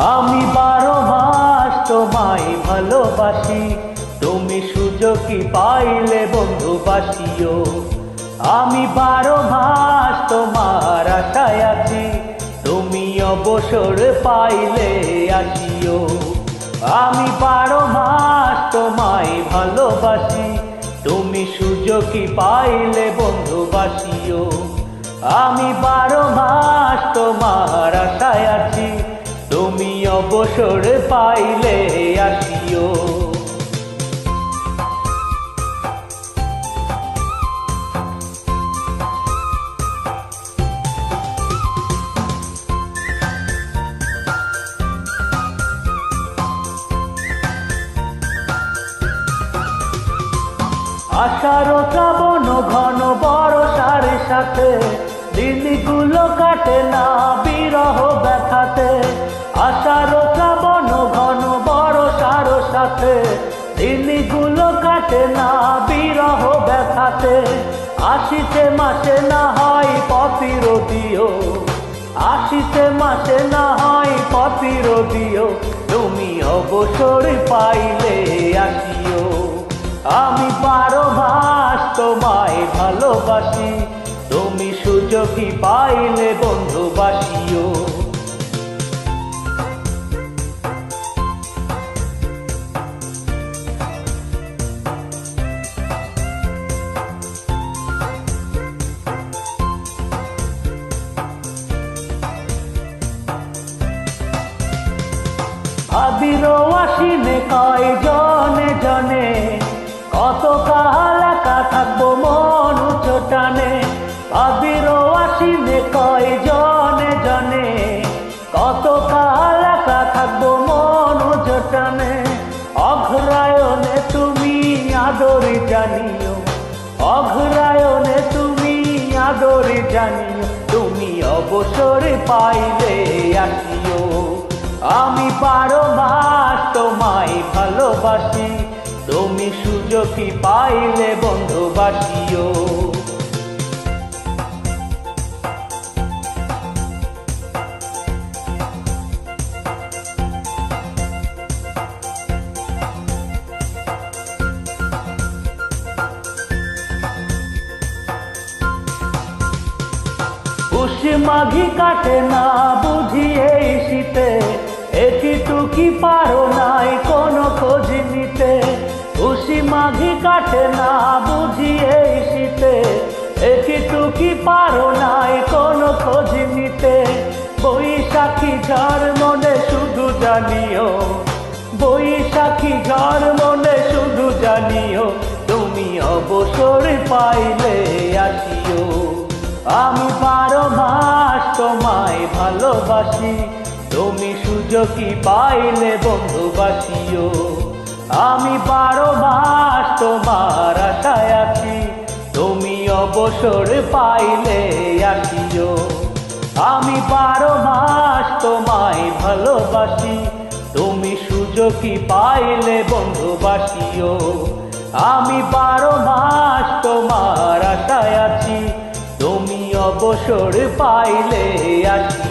আমি 12 মাস তোমায় ভালোবাসি, তুমি সুযোগই পাইলে বন্ধু বাসিও। আমি 12 মাস তোমার আশায় আছি, তুমি অবসর পাইলে আসিও। আমি 12 মাস তোমায় ভালোবাসি, তুমি সুযোগই পাইলে বন্ধু বাসিও। আমি 12 মাস তোমার আশায় আছি, তুমি অবসর পাইলে আসিও। আষাঢ় শ্রাবণ ঘন বর্ষার সাথে, দিনগুলো কাটে না বিরহ ব্যথাতে। আষাঢ় শ্রাবণ ঘন বর্ষার সাথে, দিনগুলো কাটে না বিরহ ব্যথাতে। আসিতে মাসে না হয় প্রতিরোধিও, আসিতে মাসে না হয় প্রতিরোধিও, তুমি অবসর পাইলে আসিও। আমি 12 মাস তোমায় ভালোবাসি, তুমি সুযোগই পাইলে বন্ধু বাসিও। ভাবির আশিনে কয় জনে জনে, কত কাল একা থাকবো মন উচ্চটানে। ভাবির আশিনে কয় জনে জনে, কত কাল একা থাকবো মন উচ্চটানে। অঘ্রায়ণে তুমি আদরি জানিও, অঘ্রায়ণে তুমি আদরি জানিও, তুমি অবসর পাইলে আসিও। আমি 12 মাস তোমায় ভালোবাসি, তুমি সুযোগই পাইলে বন্ধু বাসিও। পুষ মাঘি কাটে না বুঝি এই শীতে, একটুকি পারো নাই কোনো খোঁজ নিতে। পুষ মাঘি কাটে না বুঝি এই শীতে, একটুকি পারো নাই কোনো খোঁজ নিতে। বৈশাখী ঝড় মনে শুধু জানিও, বৈশাখী ঝড় মনে শুধু জানিও, তুমি অবসর পাইলে আসিও। আমি 12 মাস তোমায় ভালোবাসি, তুমি সুযোগই পাইলে বন্ধু বাসিও। আমি 12 মাস তোমার আশায় আছি, তুমি অবসর পাইলে আসিও। আমি 12 মাস তোমায় ভালোবাসি, তুমি সুযোগই পাইলে বন্ধু বাসিও। আমি 12 মাস তোমার আশায় আছি, তুমি অবসর পাইলে আসিও।